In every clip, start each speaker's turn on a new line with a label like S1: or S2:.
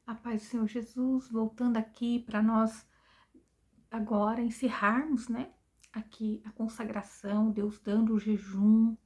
S1: A paz do Senhor Jesus, voltando aqui para nós agora encerrarmos, né? Aqui a consagração, Deus dando o jejum,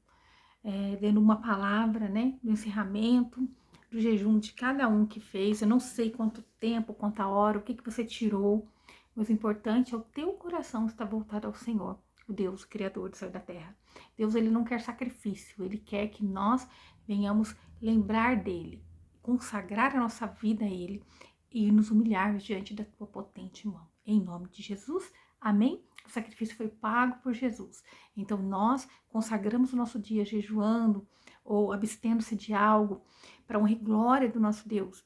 S1: dando uma palavra, né? Do encerramento do jejum de cada um que fez. Eu não sei quanto tempo, quanta hora, o que você tirou, mas o importante é o teu coração estar voltado ao Senhor, o Deus, o Criador do céu e da terra. Deus, ele não quer sacrifício, ele quer que nós venhamos lembrar dele, consagrar a nossa vida a ele e nos humilhar diante da tua potente mão. Em nome de Jesus, amém? O sacrifício foi pago por Jesus. Então nós consagramos o nosso dia jejuando ou abstendo-se de algo para honra e glória do nosso Deus.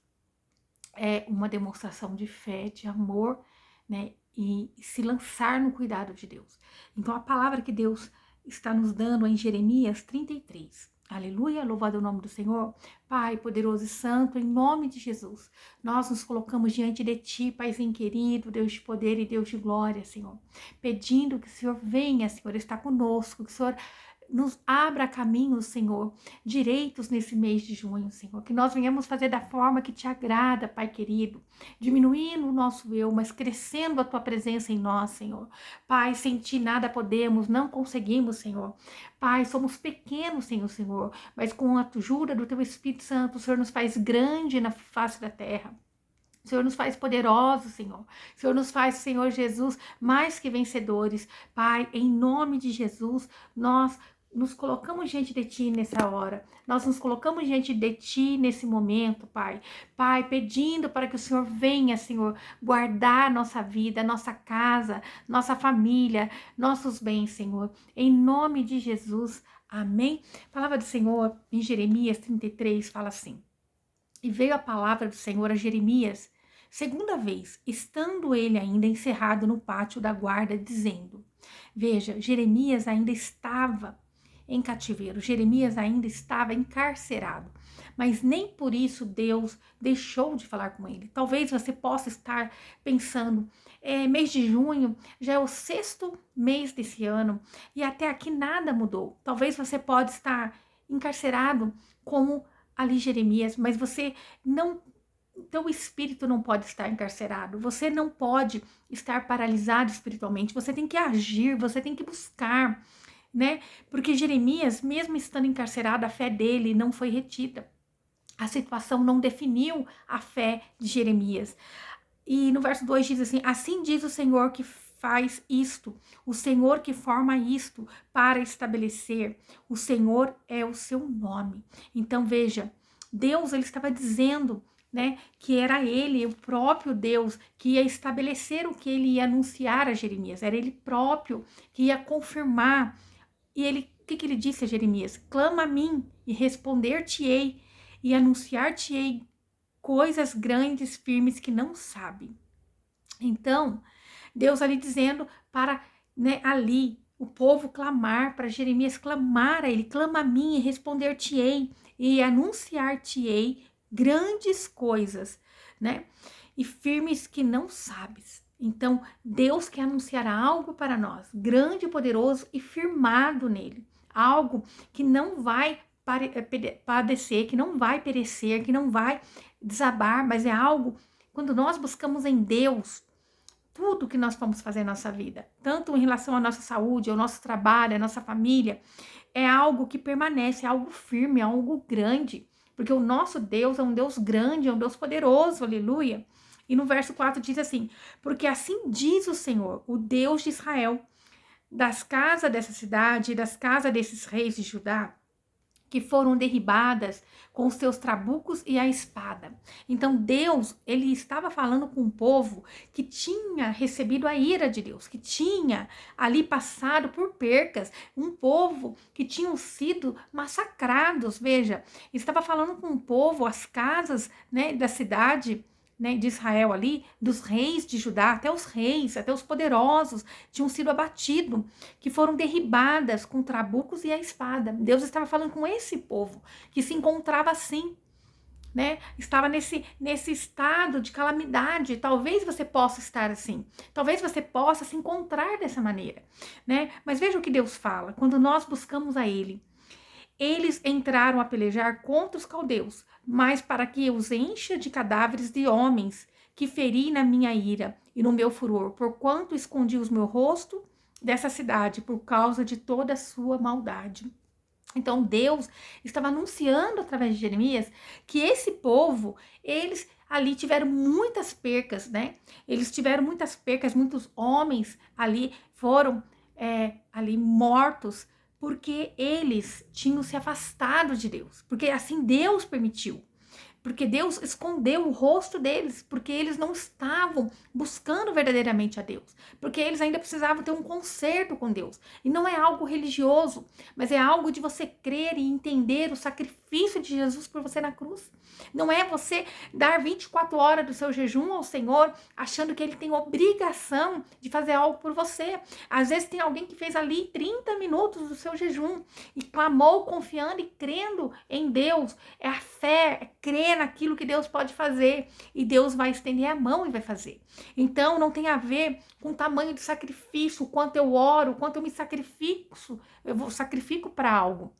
S1: É uma demonstração de fé, de amor, né? E se lançar no cuidado de Deus. Então a palavra que Deus está nos dando é em Jeremias 33. Aleluia, louvado é o nome do Senhor. Pai poderoso e santo, em nome de Jesus, nós nos colocamos diante de Ti, Paizinho querido, Deus de poder e Deus de glória, Senhor, pedindo que o Senhor venha, Senhor, estar conosco, que o Senhor nos abra caminhos, Senhor, direitos nesse mês de junho, Senhor, que nós venhamos fazer da forma que te agrada, Pai querido, diminuindo o nosso eu, mas crescendo a tua presença em nós, Senhor. Pai, sem ti nada podemos, não conseguimos, Senhor. Pai, somos pequenos, Senhor, mas com a ajuda do teu Espírito Santo, o Senhor nos faz grande na face da terra. O Senhor nos faz poderosos, Senhor. O Senhor nos faz, Senhor Jesus, mais que vencedores. Pai, em nome de Jesus, nós nos colocamos diante de Ti nessa hora. Nós nos colocamos diante de Ti nesse momento, Pai. Pai, pedindo para que o Senhor venha, Senhor, guardar nossa vida, nossa casa, nossa família, nossos bens, Senhor. Em nome de Jesus, amém? A palavra do Senhor em Jeremias 33 fala assim: E veio a palavra do Senhor a Jeremias, segunda vez, estando ele ainda encerrado no pátio da guarda, dizendo: Veja, Jeremias ainda estava em cativeiro, Jeremias ainda estava encarcerado, mas nem por isso Deus deixou de falar com ele. Talvez você possa estar pensando, mês de junho já é o sexto mês desse ano e até aqui nada mudou. Talvez você pode estar encarcerado como ali Jeremias, mas você não, teu espírito não pode estar encarcerado, você não pode estar paralisado espiritualmente, você tem que agir, você tem que buscar, né? Porque Jeremias, mesmo estando encarcerado, a fé dele não foi retida. A situação não definiu a fé de Jeremias. E no verso 2 diz assim: Assim diz o Senhor que faz isto, o Senhor que forma isto para estabelecer, o Senhor é o seu nome. Então veja, Deus, ele estava dizendo, né, que era ele, o próprio Deus, que ia estabelecer o que ele ia anunciar a Jeremias, era ele próprio que ia confirmar. E ele, o que ele disse a Jeremias? Clama a mim e responder-te-ei e anunciar-te-ei coisas grandes, firmes que não sabe. Então, Deus ali dizendo para, né, ali o povo clamar, para Jeremias clamar a ele, clama a mim e responder-te-ei e anunciar-te-ei grandes coisas, né? E firmes que não sabes. Então, Deus quer anunciar algo para nós, grande, poderoso e firmado nele. Algo que não vai padecer, que não vai perecer, que não vai desabar, mas é algo, quando nós buscamos em Deus, tudo que nós vamos fazer na nossa vida, tanto em relação à nossa saúde, ao nosso trabalho, à nossa família, é algo que permanece, é algo firme, é algo grande, porque o nosso Deus é um Deus grande, é um Deus poderoso, aleluia. E no verso 4 diz assim: Porque assim diz o Senhor, o Deus de Israel, das casas dessa cidade, das casas desses reis de Judá, que foram derribadas com os seus trabucos e a espada. Então Deus, ele estava falando com um povo que tinha recebido a ira de Deus, que tinha ali passado por percas, um povo que tinham sido massacrados. Veja, estava falando com um povo, as casas, né, da cidade, né, de Israel ali, dos reis de Judá, até os reis, até os poderosos, tinham sido abatidos, que foram derribadas com trabucos e a espada. Deus estava falando com esse povo, que se encontrava assim, né? Estava nesse estado de calamidade. Talvez você possa estar assim, talvez você possa se encontrar dessa maneira, né? Mas veja o que Deus fala, quando nós buscamos a Ele, Eles entraram a pelejar contra os caldeus, mas para que eu os encha de cadáveres de homens que feri na minha ira e no meu furor, porquanto escondi o meu rosto dessa cidade por causa de toda a sua maldade. Então Deus estava anunciando através de Jeremias que esse povo, eles ali tiveram muitas percas, né? Eles tiveram muitas percas, muitos homens ali foram ali mortos porque eles tinham se afastado de Deus, porque assim Deus permitiu. Porque Deus escondeu o rosto deles, porque eles não estavam buscando verdadeiramente a Deus, porque eles ainda precisavam ter um conserto com Deus. E não é algo religioso, mas é algo de você crer e entender o sacrifício de Jesus por você na cruz. Não é você dar 24 horas do seu jejum ao Senhor, achando que Ele tem obrigação de fazer algo por você. Às vezes tem alguém que fez ali 30 minutos do seu jejum e clamou confiando e crendo em Deus. É a fé, é crer naquilo que Deus pode fazer. E Deus vai estender a mão e vai fazer. Então não tem a ver com o tamanho do sacrifício, o quanto eu oro, o quanto eu me sacrifico, sacrifico para algo.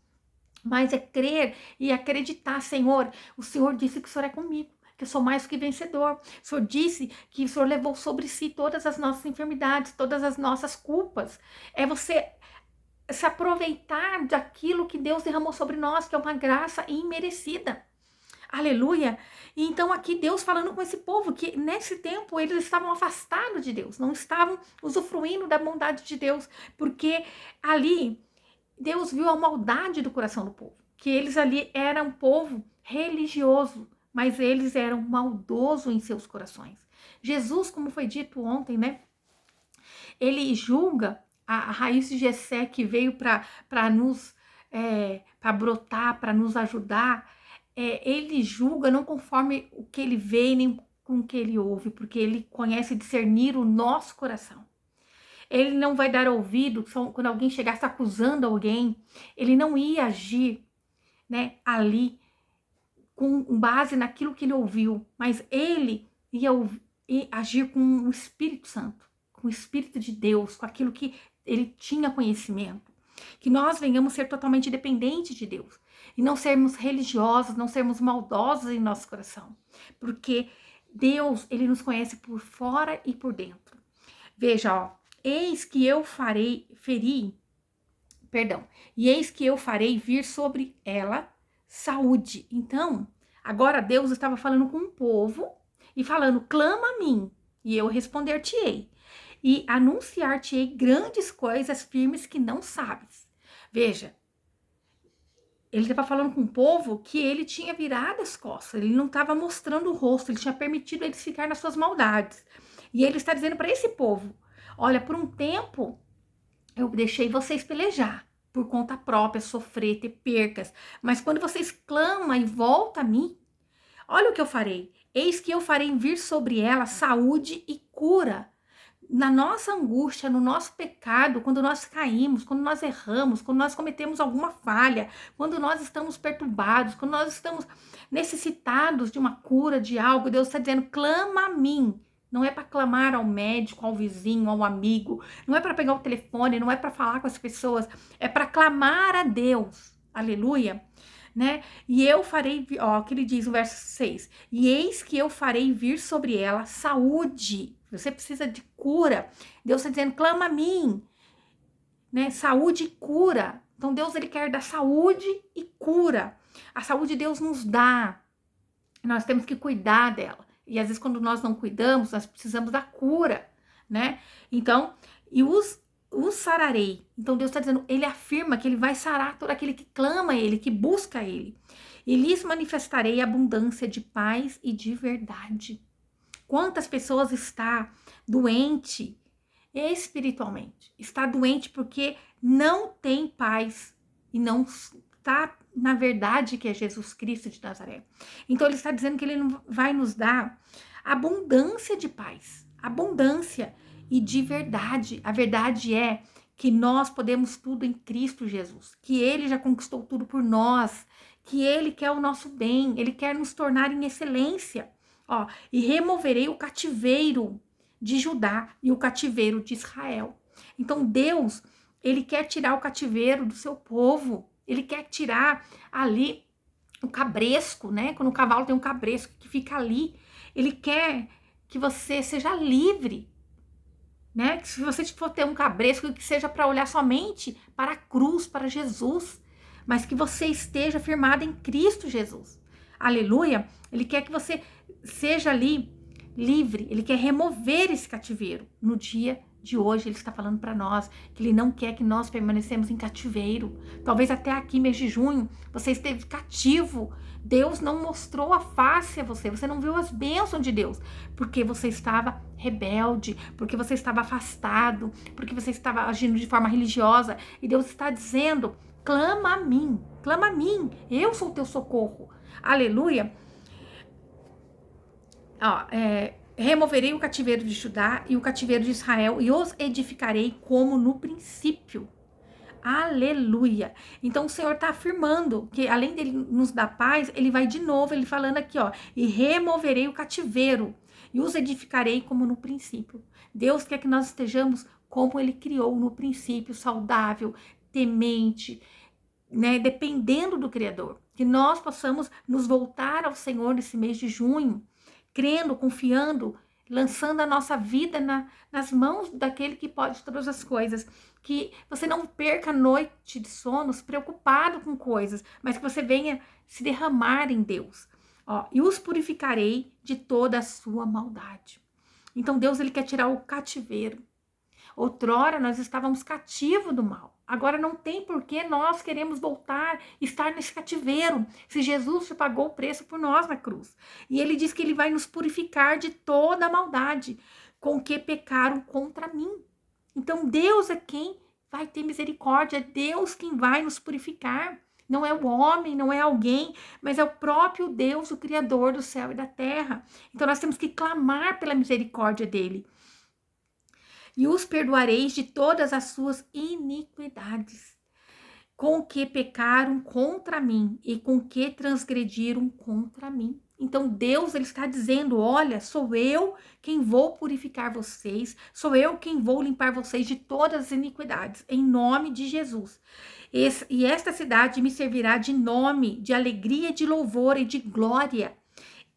S1: Mas é crer e acreditar, Senhor, o Senhor disse que o Senhor é comigo, que eu sou mais que vencedor. O Senhor disse que o Senhor levou sobre si todas as nossas enfermidades, todas as nossas culpas. É você se aproveitar daquilo que Deus derramou sobre nós, que é uma graça imerecida. Aleluia! E então aqui Deus falando com esse povo, que nesse tempo eles estavam afastados de Deus, não estavam usufruindo da bondade de Deus, porque ali Deus viu a maldade do coração do povo, que eles ali eram um povo religioso, mas eles eram maldosos em seus corações. Jesus, como foi dito ontem, né? Ele julga a raiz de Jessé que veio para nos para brotar, para nos ajudar. Ele julga não conforme o que ele vê nem com o que ele ouve, porque ele conhece discernir o nosso coração. Ele não vai dar ouvido quando alguém chegasse acusando alguém. Ele não ia agir, né, ali com base naquilo que ele ouviu, mas ele ia agir com o Espírito Santo, com o Espírito de Deus, com aquilo que ele tinha conhecimento. Que nós venhamos ser totalmente dependentes de Deus e não sermos religiosos, não sermos maldosos em nosso coração, porque Deus, ele nos conhece por fora e por dentro. Veja, ó, eis que eu farei vir sobre ela saúde. Então, agora Deus estava falando com o povo e falando, clama a mim e eu responder-te-ei e anunciar-te-ei grandes coisas firmes que não sabes. Veja, ele estava falando com o povo que ele tinha virado as costas, ele não estava mostrando o rosto, ele tinha permitido eles ficar nas suas maldades. E ele está dizendo para esse povo, olha, por um tempo eu deixei vocês pelejar por conta própria, sofrer, ter percas. Mas quando vocês clamam e voltam a mim, olha o que eu farei. Eis que eu farei vir sobre ela saúde e cura. Na nossa angústia, no nosso pecado, quando nós caímos, quando nós erramos, quando nós cometemos alguma falha, quando nós estamos perturbados, quando nós estamos necessitados de uma cura, de algo, Deus está dizendo, clama a mim. Não é para clamar ao médico, ao vizinho, ao amigo, não é para pegar o telefone, não é para falar com as pessoas, é para clamar a Deus. Aleluia, né? E eu farei, ó, que ele diz no verso 6, e eis que eu farei vir sobre ela saúde. Você precisa de cura. Deus está dizendo, clama a mim, né? Saúde e cura. Então Deus, ele quer dar saúde e cura. A saúde Deus nos dá. Nós temos que cuidar dela. E às vezes quando nós não cuidamos, nós precisamos da cura, né? Então, e os sararei. Então Deus está dizendo, ele afirma que ele vai sarar todo aquele que clama a ele, que busca a ele. E lhes manifestarei abundância de paz e de verdade. Quantas pessoas está doente espiritualmente? Está doente porque não tem paz e não está na verdade que é Jesus Cristo de Nazaré. Então ele está dizendo que ele vai nos dar abundância de paz, abundância e de verdade. A verdade é que nós podemos tudo em Cristo Jesus, que ele já conquistou tudo por nós, que ele quer o nosso bem, ele quer nos tornar em excelência. Ó, e removerei o cativeiro de Judá e o cativeiro de Israel. Então Deus, ele quer tirar o cativeiro do seu povo. Ele quer tirar ali o cabresco, né? Quando o cavalo tem um cabresco que fica ali, ele quer que você seja livre, né? Que se você for ter um cabresco, que seja para olhar somente para a cruz, para Jesus, mas que você esteja firmado em Cristo Jesus. Aleluia! Ele quer que você seja ali livre, ele quer remover esse cativeiro. No dia de hoje, ele está falando para nós que ele não quer que nós permanecemos em cativeiro. Talvez até aqui, mês de junho, você esteve cativo. Deus não mostrou a face a você, você não viu as bênçãos de Deus, porque você estava rebelde, porque você estava afastado, porque você estava agindo de forma religiosa. E Deus está dizendo: clama a mim, eu sou o teu socorro. Aleluia. Ó, removerei o cativeiro de Judá e o cativeiro de Israel e os edificarei como no princípio. Aleluia. Então o Senhor está afirmando que além dele nos dar paz, ele vai de novo, ele falando aqui, ó, e removerei o cativeiro e os edificarei como no princípio. Deus quer que nós estejamos como ele criou no princípio, saudável, temente, né, dependendo do Criador. Que nós possamos nos voltar ao Senhor nesse mês de junho, crendo, confiando, lançando a nossa vida nas mãos daquele que pode todas as coisas. Que você não perca a noite de sonos preocupado com coisas, mas que você venha se derramar em Deus. Ó, e os purificarei de toda a sua maldade. Então Deus, ele quer tirar o cativeiro. Outrora nós estávamos cativos do mal. Agora não tem por que nós queremos voltar, estar nesse cativeiro, se Jesus já pagou o preço por nós na cruz. E ele diz que ele vai nos purificar de toda a maldade com que pecaram contra mim. Então Deus é quem vai ter misericórdia, é Deus quem vai nos purificar. Não é o homem, não é alguém, mas é o próprio Deus, o Criador do céu e da terra. Então nós temos que clamar pela misericórdia dele. E os perdoareis de todas as suas iniquidades, com que pecaram contra mim e com que transgrediram contra mim. Então Deus, ele está dizendo: olha, sou eu quem vou purificar vocês, sou eu quem vou limpar vocês de todas as iniquidades, em nome de Jesus. E esta cidade me servirá de nome, de alegria, de louvor e de glória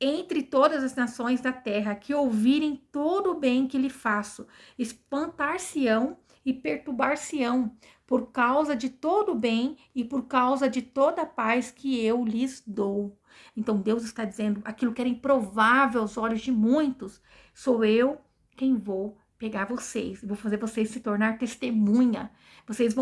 S1: entre todas as nações da terra que ouvirem todo o bem que lhe faço, espantar-se-ão e perturbar-se-ão por causa de todo o bem e por causa de toda a paz que eu lhes dou. Então Deus está dizendo: aquilo que era improvável aos olhos de muitos, sou eu quem vou pegar vocês, vou fazer vocês se tornar testemunha. Vocês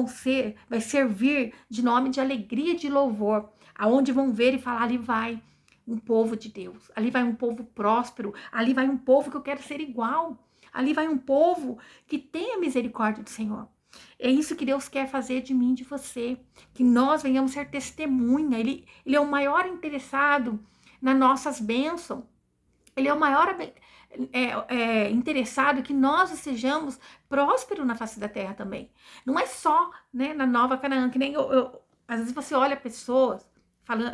S1: vai servir de nome de alegria e de louvor, aonde vão ver e falar: ali vai um povo de Deus, ali vai um povo próspero, ali vai um povo que eu quero ser igual, ali vai um povo que tem a misericórdia do Senhor. É isso que Deus quer fazer de mim e de você, que nós venhamos ser testemunha. Ele é o maior interessado nas nossas bênçãos, ele é o maior interessado que nós sejamos prósperos na face da terra também. Não é só, né, na Nova Canaã, que nem às vezes você olha pessoas,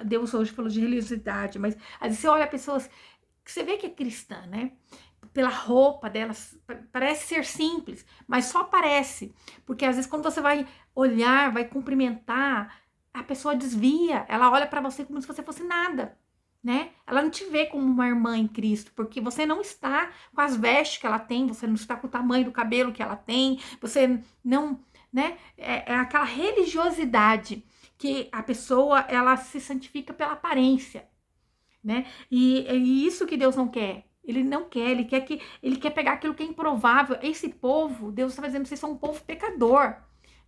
S1: Deus hoje falou de religiosidade, mas às vezes você olha pessoas que você vê que é cristã, né? Pela roupa delas, parece ser simples, mas só parece. Porque às vezes quando você vai olhar, vai cumprimentar, a pessoa desvia, ela olha para você como se você fosse nada, né? Ela não te vê como uma irmã em Cristo, porque você não está com as vestes que ela tem, você não está com o tamanho do cabelo que ela tem, você não, né? É aquela religiosidade que a pessoa, ela se santifica pela aparência, né? E é isso que Deus não quer. Ele não quer, ele quer pegar aquilo que é improvável. Esse povo, Deus está dizendo: vocês são um povo pecador,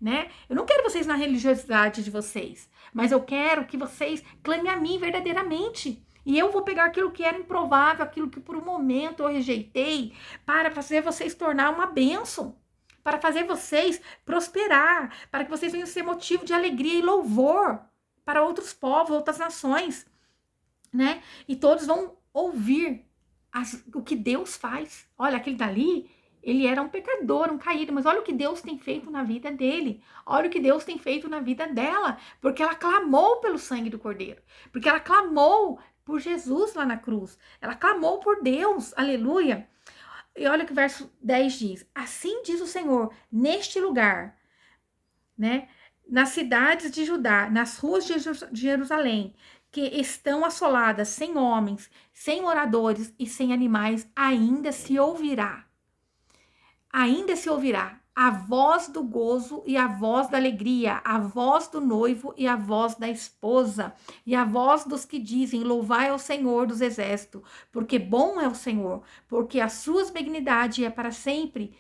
S1: né? Eu não quero vocês na religiosidade de vocês, mas eu quero que vocês clamem a mim verdadeiramente. E eu vou pegar aquilo que era improvável, aquilo que por um momento eu rejeitei, para fazer vocês tornar uma bênção, para fazer vocês prosperar, para que vocês venham ser motivo de alegria e louvor para outros povos, outras nações, né? E todos vão ouvir o que Deus faz. Olha, aquele dali, ele era um pecador, um caído, mas olha o que Deus tem feito na vida dele. Olha o que Deus tem feito na vida dela, porque ela clamou pelo sangue do Cordeiro, porque ela clamou por Jesus lá na cruz, ela clamou por Deus, aleluia. E olha o que o verso 10 diz: assim diz o Senhor, neste lugar, né? nas cidades de Judá, nas ruas de Jerusalém, que estão assoladas, sem homens, sem moradores e sem animais, ainda se ouvirá a voz do gozo e a voz da alegria, a voz do noivo e a voz da esposa, e a voz dos que dizem: louvai ao Senhor dos exércitos, porque bom é o Senhor, porque as suas benignidade é para sempre,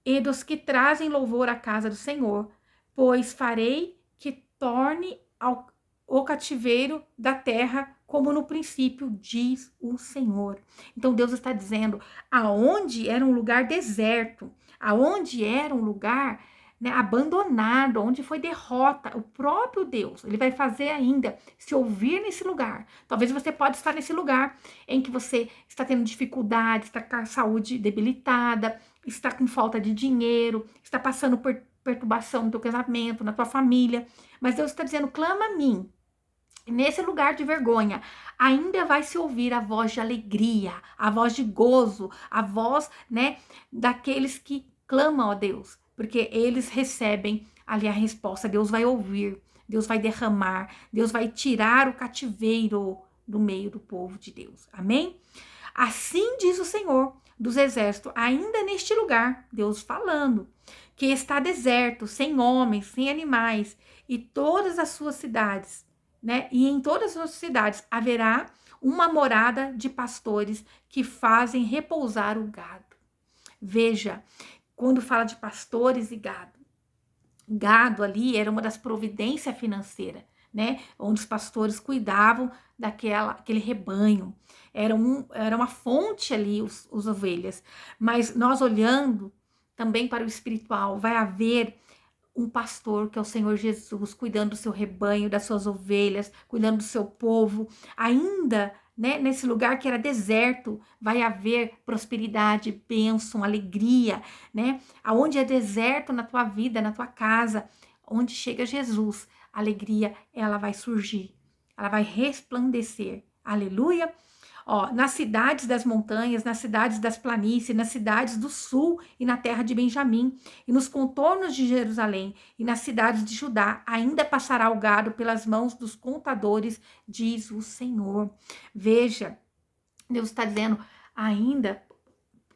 S1: e dos que trazem louvor à casa do Senhor, pois farei que torne o cativeiro da terra como no princípio, diz o Senhor. Então Deus está dizendo, aonde era um lugar deserto, aonde era um lugar, né, abandonado, onde foi derrota, o próprio Deus, ele vai fazer ainda se ouvir nesse lugar. Talvez você pode estar nesse lugar em que você está tendo dificuldade, está com a saúde debilitada, está com falta de dinheiro, está passando por perturbação no teu casamento, na tua família, mas Deus está dizendo, clama a mim. Nesse lugar de vergonha, ainda vai se ouvir a voz de alegria, a voz de gozo, a voz, né, daqueles que clamam a Deus, porque eles recebem ali a resposta. Deus vai ouvir, Deus vai derramar, Deus vai tirar o cativeiro do meio do povo de Deus. Amém? Assim diz o Senhor dos exércitos, ainda neste lugar, Deus falando, que está deserto, sem homens, sem animais, e todas as suas cidades, né? E em todas as cidades haverá uma morada de pastores que fazem repousar o gado. Veja, quando fala de pastores e gado ali era uma das providências financeiras, né? Onde os pastores cuidavam daquele rebanho. Era uma fonte ali, os ovelhas. Mas nós olhando também para o espiritual, vai haver um pastor, que é o Senhor Jesus, cuidando do seu rebanho, das suas ovelhas, cuidando do seu povo. Ainda, né, nesse lugar que era deserto, vai haver prosperidade, bênção, alegria, né? Aonde é deserto na tua vida, na tua casa, onde chega Jesus, a alegria, ela vai surgir, ela vai resplandecer. Aleluia! Ó, nas cidades das montanhas, nas cidades das planícies, nas cidades do sul e na terra de Benjamim, e nos contornos de Jerusalém, e nas cidades de Judá, ainda passará o gado pelas mãos dos contadores, diz o Senhor. Veja, Deus está dizendo, ainda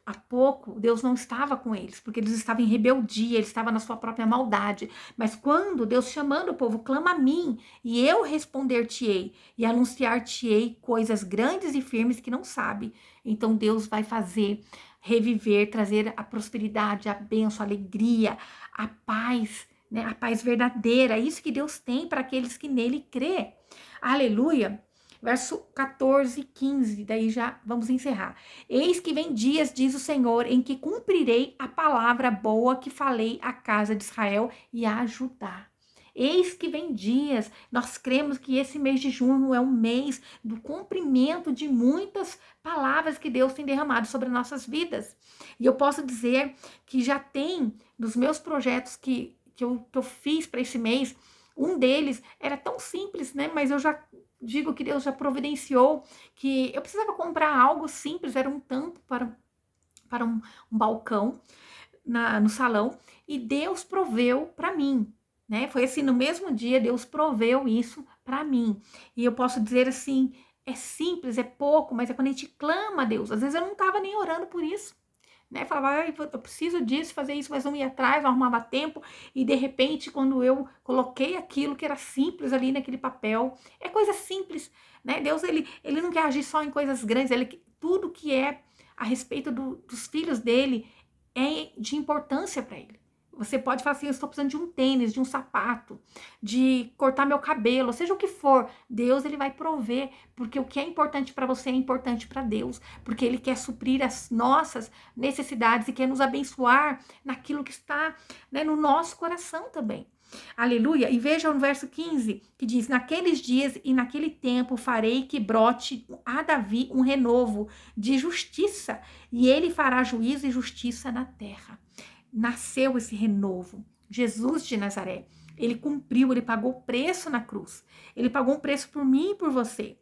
S1: há pouco, Deus não estava com eles, porque eles estavam em rebeldia, eles estavam na sua própria maldade. Mas quando Deus chamando o povo, clama a mim, e eu responder-te-ei, e anunciar-te-ei coisas grandes e firmes que não sabe. Então Deus vai fazer reviver, trazer a prosperidade, a bênção, a alegria, a paz, né? A paz verdadeira. Isso que Deus tem para aqueles que nele crê. Aleluia. Verso 14 e 15, daí já vamos encerrar. Eis que vem dias, diz o Senhor, em que cumprirei a palavra boa que falei à casa de Israel e a Judá. Eis que vem dias, nós cremos que esse mês de junho é um mês do cumprimento de muitas palavras que Deus tem derramado sobre nossas vidas. E eu posso dizer que já tem, dos meus projetos que eu fiz para esse mês, um deles era tão simples, né? Mas eu já digo que Deus já providenciou, que eu precisava comprar algo simples, era um tampo para um balcão no salão, e Deus proveu para mim, né? Foi assim, no mesmo dia, Deus proveu isso para mim. E eu posso dizer assim, é simples, é pouco, mas é quando a gente clama a Deus. Às vezes eu não estava nem orando por isso, né? Falava, eu preciso disso, fazer isso, mas não ia atrás, não arrumava tempo, e de repente, quando eu coloquei aquilo que era simples ali naquele papel, é coisa simples, né? Deus, ele não quer agir só em coisas grandes, tudo que é a respeito dos filhos dele é de importância para ele. Você pode falar assim, eu estou precisando de um tênis, de um sapato, de cortar meu cabelo, seja o que for. Deus, ele vai prover, porque o que é importante para você é importante para Deus, porque ele quer suprir as nossas necessidades e quer nos abençoar naquilo que está, né, no nosso coração também. Aleluia. E veja no verso 15, que diz, naqueles dias e naquele tempo farei que brote a Davi um renovo de justiça, e ele fará juízo e justiça na terra. Nasceu esse renovo. Jesus de Nazaré, ele cumpriu, ele pagou o preço na cruz. Ele pagou um preço por mim e por você.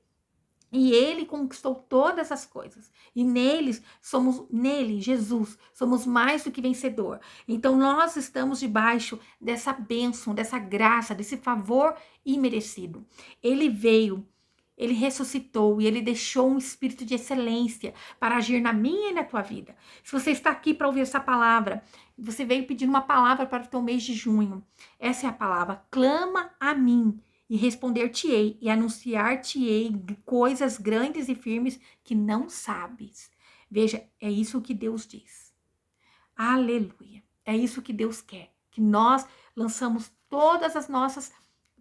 S1: E ele conquistou todas as coisas. E nele, Jesus, somos mais do que vencedor. Então nós estamos debaixo dessa bênção, dessa graça, desse favor imerecido. Ele veio, ele ressuscitou e ele deixou um espírito de excelência para agir na minha e na tua vida. Se você está aqui para ouvir essa palavra, você veio pedindo uma palavra para o teu mês de junho. Essa é a palavra: clama a mim e responder-te-ei e anunciar-te-ei coisas grandes e firmes que não sabes. Veja, é isso que Deus diz. Aleluia. É isso que Deus quer, que nós lançamos todas as nossas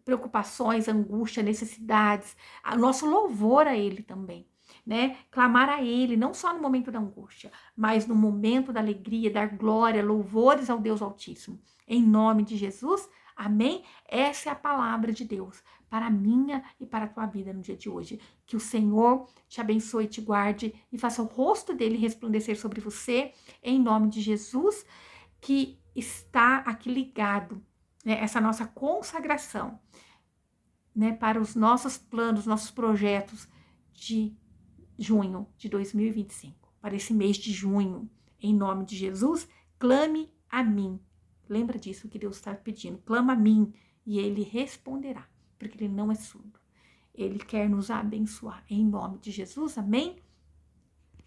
S1: preocupações, angústia, necessidades, o nosso louvor a Ele também, né? Clamar a Ele, não só no momento da angústia, mas no momento da alegria, dar glória, louvores ao Deus Altíssimo. Em nome de Jesus, amém? Essa é a palavra de Deus para a minha e para a tua vida no dia de hoje. Que o Senhor te abençoe, te guarde e faça o rosto dele resplandecer sobre você, em nome de Jesus, que está aqui ligado, né? Essa nossa consagração, né, para os nossos planos, nossos projetos de junho de 2025, para esse mês de junho. Em nome de Jesus, clame a mim. Lembra disso que Deus está pedindo. Clama a mim e Ele responderá, porque Ele não é surdo. Ele quer nos abençoar. Em nome de Jesus, amém?